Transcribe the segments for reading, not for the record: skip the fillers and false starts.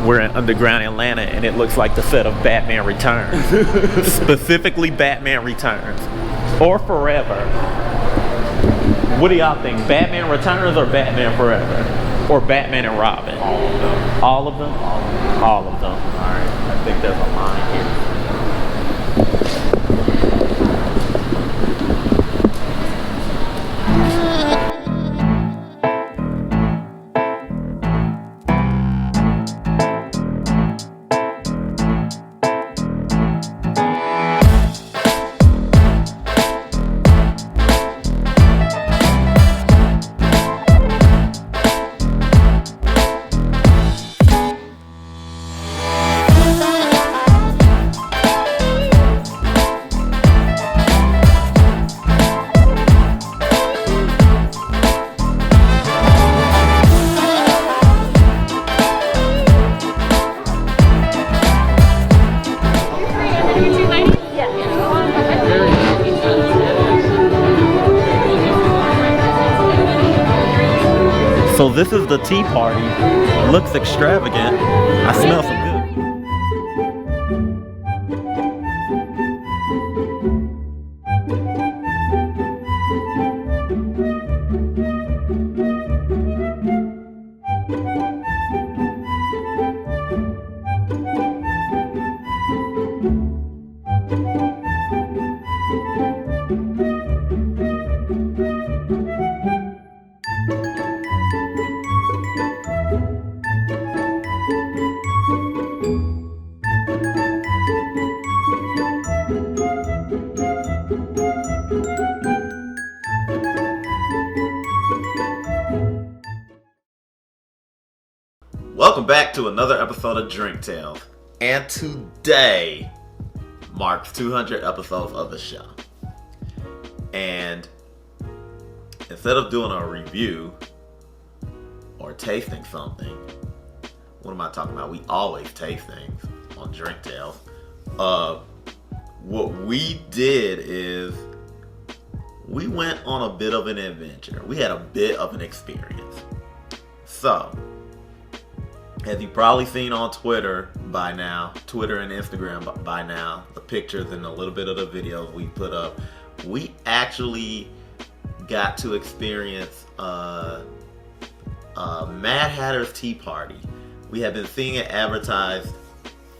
we're in underground Atlanta, and it looks like the set of Batman Returns. Specifically Batman Returns. Or Forever. What do y'all think? Batman Returns or Batman Forever? Or Batman and Robin? All of them. All of them? All of them. Alright, I think there's a line here. So this is the tea party. Looks extravagant. I smell some good. Welcome back to another episode of Drink Tales, and today marks 200 episodes of the show. And instead of doing a review or tasting something, what am I talking about? We always taste things on Drink Tales. What we did is we went on a bit of an adventure. We had a bit of an experience. So, as you've probably seen on Twitter by now, Twitter and Instagram by now, the pictures and a little bit of the videos we put up, we actually got to experience Mad Hatter's Tea Party. We have been seeing it advertised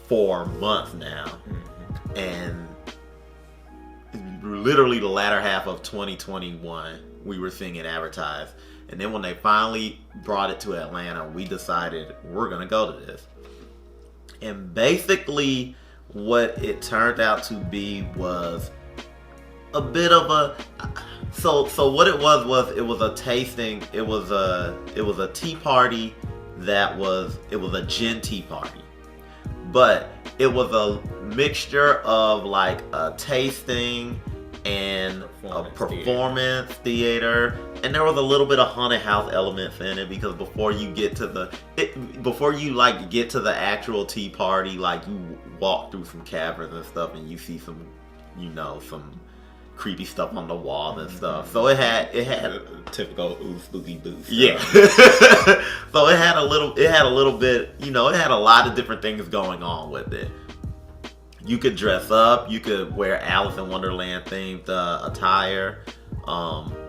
for months now, and literally the latter half of 2021, we were seeing it advertised. And then when they finally brought it to Atlanta, we decided we're going to go to this. And basically what it turned out to be was a bit of a... So what it was it was a tasting, it was a tea party it was a gin tea party. But it was a mixture of like a tasting and a performance theater, and there was a little bit of haunted house elements in it, because before you get to the actual tea party, like you walk through some caverns and stuff, and you see some creepy stuff on the wall and stuff. So it had Typical spooky booth. Yeah. So it had a little bit, it had a lot of different things going on with it. You could dress up. You could wear Alice in Wonderland themed attire.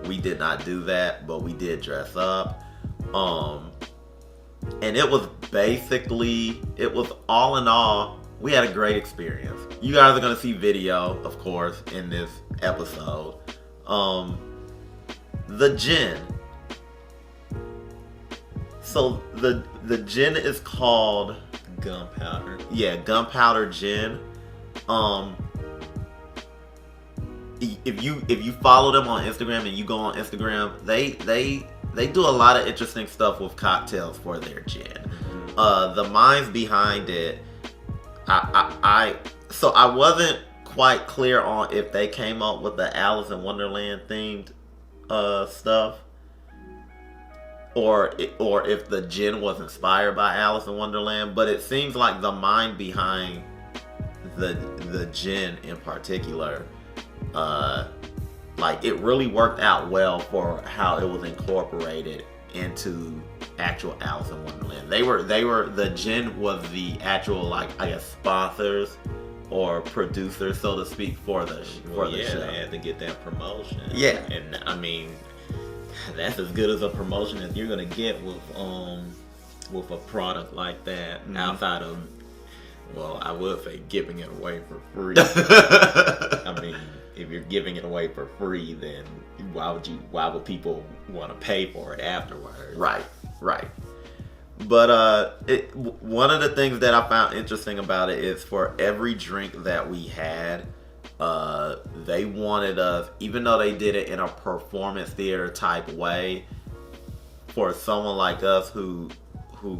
We did not do that, but we did dress up. And it was all in all, we had a great experience. You guys are going to see video, of course, in this episode. The gin. So the gin is called Gunpowder. Yeah, Gunpowder Gin. If you follow them on Instagram and you go on Instagram, they do a lot of interesting stuff with cocktails for their gin. The minds behind it, I wasn't quite clear on if they came up with the Alice in Wonderland themed stuff, or if the gin was inspired by Alice in Wonderland. But it seems like the mind behind the gin in particular, like it really worked out well for how it was incorporated into actual Alice in Wonderland. They were the gin was the actual, like, I guess, sponsors or producers, so to speak, for the show. They had to get that promotion. Yeah. And I mean, that's as good as a promotion as you're gonna get with a product like that, outside of, well, I would say giving it away for free. I mean, if you're giving it away for free, then why would people want to pay for it afterwards? Right. But one of the things that I found interesting about it is for every drink that we had, they wanted us, even though they did it in a performance theater type way, for someone like us who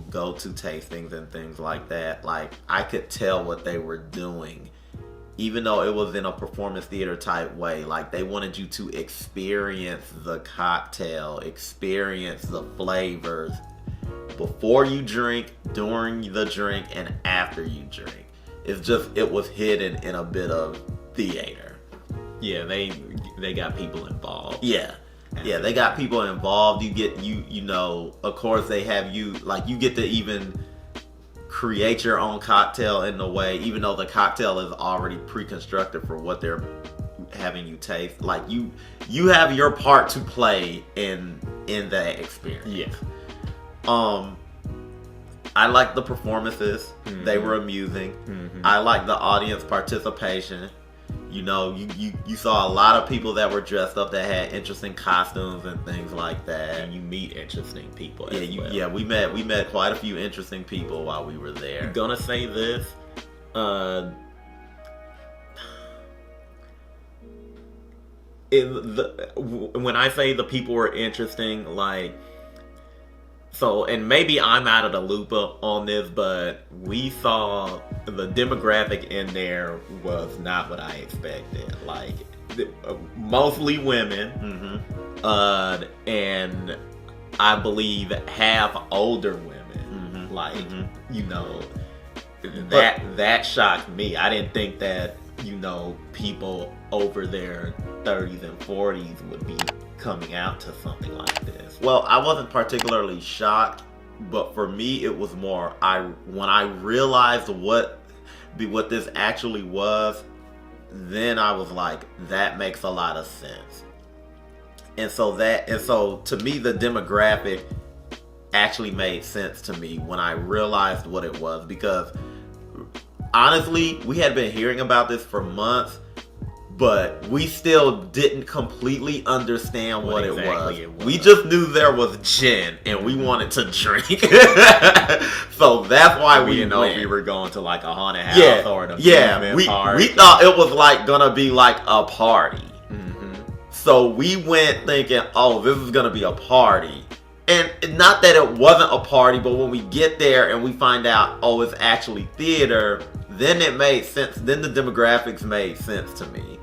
go to tastings and things like that, like, I could tell what they were doing. Even though it was in a performance theater type way, like, they wanted you to experience the cocktail, experience the flavors before you drink, during the drink, and after you drink. It's just, it was hidden in a bit of theater. Yeah, they got people involved. Yeah, they got people involved. You get, you know, of course they have you, like, you get to even create your own cocktail in the way, even though the cocktail is already pre-constructed for what they're having you taste. Like, you have your part to play in that experience. Yeah. I like the performances. They were amusing. I like the audience participation. You know, you saw a lot of people that were dressed up that had interesting costumes and things like that. And you meet interesting people. We met quite a few interesting people while we were there. I'm gonna say this. When I say the people were interesting, like, so, and maybe I'm out of the loop on this, but we saw the demographic in there was not what I expected. Like, mostly women, and I believe half older women. Like, you know, that shocked me. I didn't think that, you know, people over their 30s and 40s would be coming out to something like this. Well, I wasn't particularly shocked, but for me it was more, when I realized what this actually was, then I was like, that makes a lot of sense. And so to me, the demographic actually made sense to me when I realized what it was, because honestly, we had been hearing about this for months, but we still didn't completely understand what exactly it was. We just knew there was gin, and we wanted to drink. So that's why we didn't know went. if we were going to like a haunted house or an amusement park. We thought it was like gonna be like a party. So we went thinking, oh, this is gonna be a party. And not that it wasn't a party, but when we get there and we find out, oh, it's actually theater, then it made sense. Then the demographics made sense to me.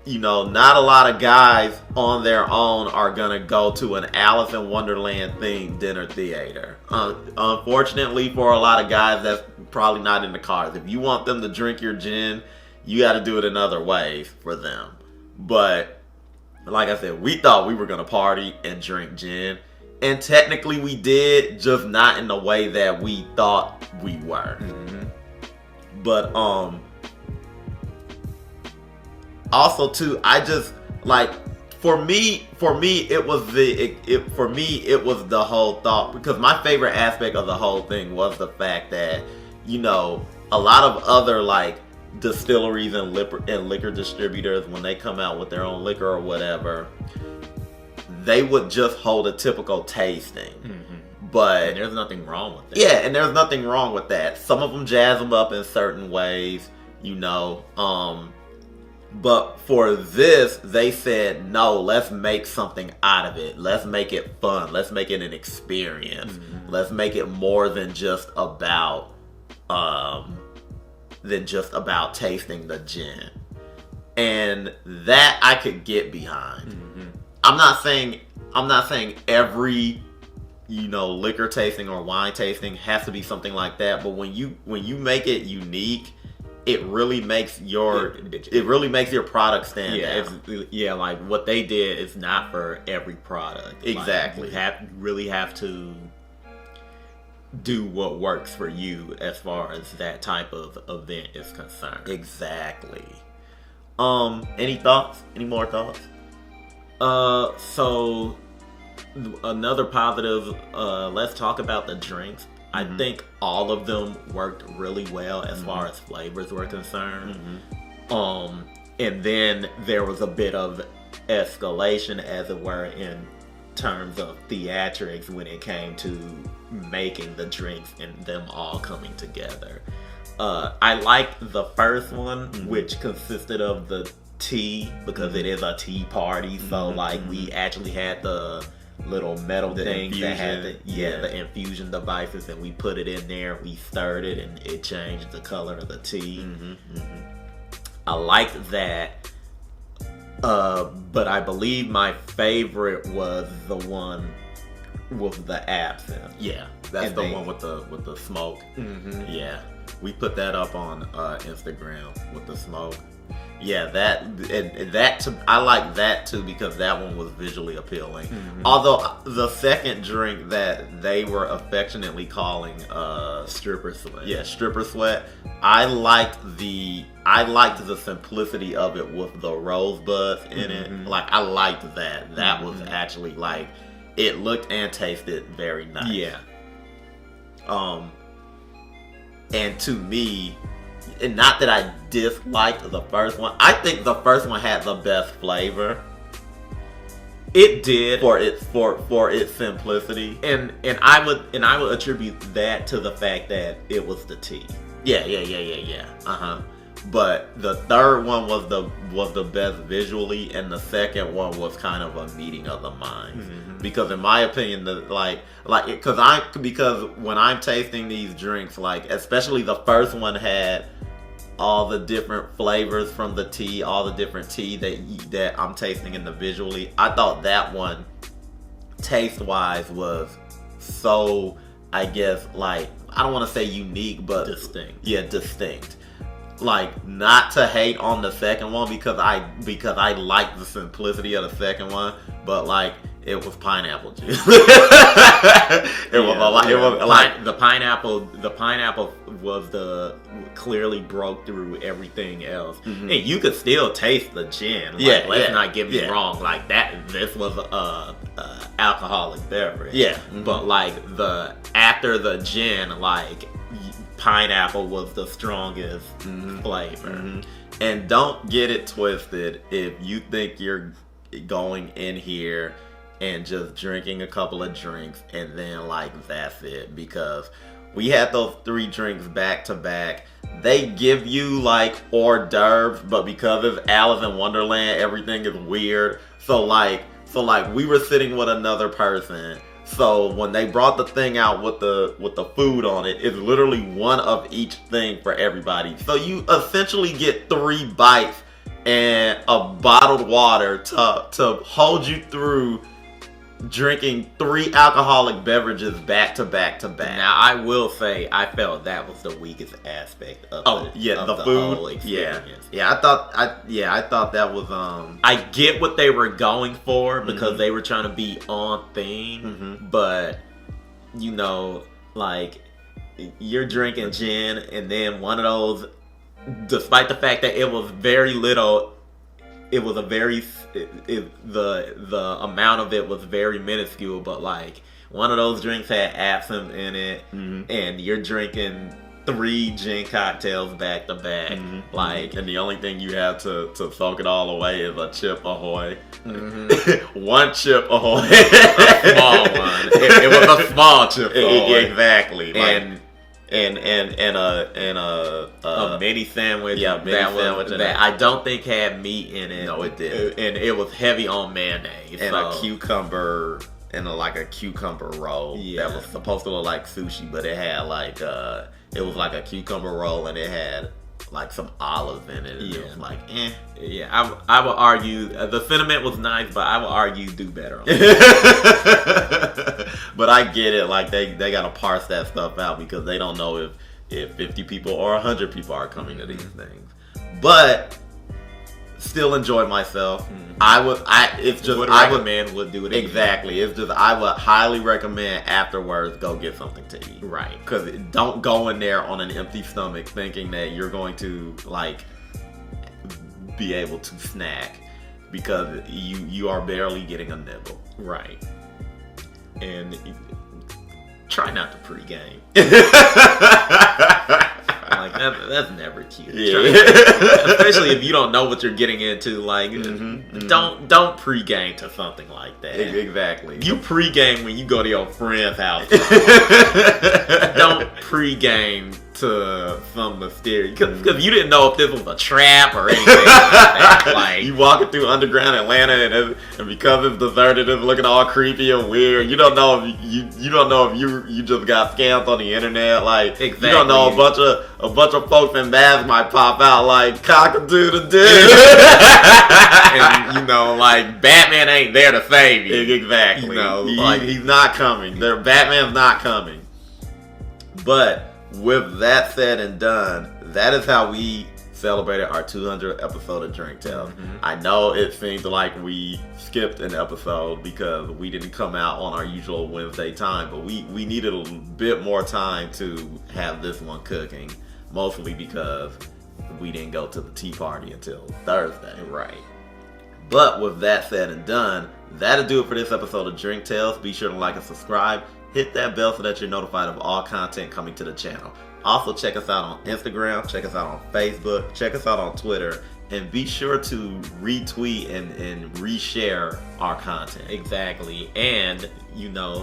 You know, not a lot of guys on their own are gonna go to an Alice in Wonderland themed dinner theater. Unfortunately, for a lot of guys, that's probably not in the cards. If you want them to drink your gin, you got to do it in other ways for them. But like I said, we thought we were gonna party and drink gin, and technically we did, just not in the way that we thought we were. But also too, I just like, for me it was the whole thought, because my favorite aspect of the whole thing was the fact that, you know, a lot of other like distilleries and liquor distributors, when they come out with their own liquor or whatever, they would just hold a typical tasting. But and there's nothing wrong with that. Yeah, and there's nothing wrong with that. Some of them jazz them up in certain ways, you know. But for this, they said, no, let's make something out of it. Let's make it fun. Let's make it an experience. Let's make it more than just about tasting the gin. And that I could get behind. I'm not saying every, you know, liquor tasting or wine tasting has to be something like that, but when you make it unique, it really makes your product stand out. Like what they did is not for every product. Exactly. Like, you really have to do what works for you as far as that type of event is concerned. Exactly. Any thoughts? Any more thoughts? So another positive, let's talk about the drinks. I think all of them worked really well as far as flavors were concerned. And then there was a bit of escalation, as it were, in terms of theatrics when it came to making the drinks and them all coming together. I liked the first one, which consisted of the tea, because it is a tea party. So like we actually had the little metal things that had the infusion devices, and we put it in there, we stirred it, and it changed the color of the tea. I liked that. But I believe my favorite was the one with the absinthe. Yeah, that's the one with the smoke. Yeah, we put that up on Instagram with the smoke. Yeah, I like that too, because that one was visually appealing. Although the second drink that they were affectionately calling Stripper Sweat. Yeah, Stripper Sweat. I liked the simplicity of it with the rosebuds in it. Like, I liked that. That was actually, like, it looked and tasted very nice. Yeah. And to me, and not that I disliked the first one, I think the first one had the best flavor. It did, for its simplicity, and I would attribute that to the fact that it was the tea. Yeah. But the third one was the best visually, and the second one was kind of a meeting of the minds. Because in my opinion, because when I'm tasting these drinks, like especially the first one had all the different flavors from the tea, all the different tea that I'm tasting individually. I thought that one, taste-wise, was so, I guess, like, I don't want to say unique, but distinct. Yeah, distinct. Like, not to hate on the second one because I like the simplicity of the second one, but like, it was pineapple juice. It was like the pineapple. The pineapple was clearly broke through everything else, and you could still taste the gin. Like, let's not get me wrong. Like that, this was a alcoholic beverage. Yeah, but like after the gin, like pineapple was the strongest flavor. And don't get it twisted. If you think you're going in here and just drinking a couple of drinks and then like that's it, because we had those 3 drinks back to back. They give you like hors d'oeuvres, but because it's Alice in Wonderland, everything is weird. So like we were sitting with another person. So when they brought the thing out with the food on it, it's literally one of each thing for everybody. So you essentially get 3 bites and a bottled water to hold you through drinking 3 alcoholic beverages back to back to back. Now I will say I felt that was the weakest aspect of the food whole experience. I thought that was I get what they were going for because they were trying to be on theme, but you know, like you're drinking gin and then one of those, despite the fact that it was very little, it was the amount of it was very minuscule, but like one of those drinks had absinthe in it, and you're drinking 3 gin cocktails back to back, like, and the only thing you have to soak it all away is a Chip Ahoy. One Chip Ahoy, a small one. It was a small Chip Ahoy, exactly, like, and a mini sandwich. Yeah, mini sandwich that I don't think had meat in it. No, it did, and it was heavy on mayonnaise and a cucumber and like a cucumber roll that was supposed to look like sushi, but it had like it was like a cucumber roll and it had like some olives in it. And it was like, Yeah, I would argue the sentiment was nice, but I would argue do better on it. But I get it. Like they gotta parse that stuff out because they don't know if 50 people or 100 people are coming to these things. But Still enjoy myself. It's just would I recommend would do it again. exactly. It's just I would highly recommend afterwards go get something to eat. Right. Because don't go in there on an empty stomach thinking that you're going to like be able to snack, because you are barely getting a nibble. Right. And try not to pregame. Like that's never cute. Yeah. Especially if you don't know what you're getting into. Like, don't pregame to something like that. Exactly. You pregame when you go to your friend's house. Don't pregame to some mysterious, because you didn't know if this was a trap or anything like that. Like, you walking through underground Atlanta, and because it's deserted, it's looking all creepy and weird. You don't know if you don't know if you just got scammed on the internet. Like, exactly. You don't know a bunch of folks in masks might pop out like cock-a-doodle-doo. And like Batman ain't there to save you. Exactly. He's not coming. Batman's not coming. But with that said and done, that is how we celebrated our 200th episode of Drink Tales. I know it seems like we skipped an episode because we didn't come out on our usual Wednesday time, but we needed a bit more time to have this one cooking, mostly because we didn't go to the tea party until Thursday. Right. But with that said and done, that'll do it for this episode of Drink Tales. Be sure to like and subscribe. Hit that bell so that you're notified of all content coming to the channel. Also, check us out on Instagram, check us out on Facebook, check us out on Twitter, and be sure to retweet and reshare our content. Exactly. And,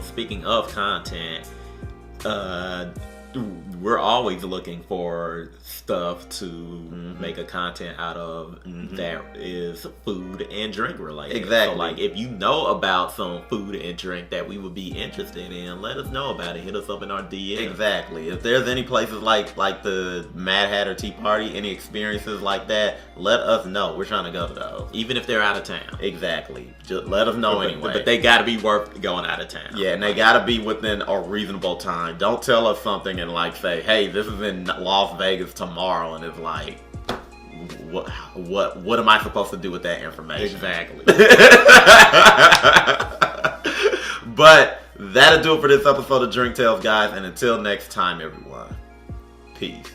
speaking of content, we're always looking for stuff to make a content out of that is food and drink related. Exactly. So, like, if you know about some food and drink that we would be interested in, let us know about it. Hit us up in our DM. Exactly. If there's any places like the Mad Hatter Tea Party, any experiences like that, let us know. We're trying to go to those. Even if they're out of town. Exactly. Just let us know anyway. But they gotta be worth going out of town. Yeah, and they gotta be within a reasonable time. Don't tell us something and say, hey, this is in Las Vegas tomorrow, and it's like, what am I supposed to do with that information? Exactly. But that'll do it for this episode of Drink Tales, guys, and until next time, everyone, peace.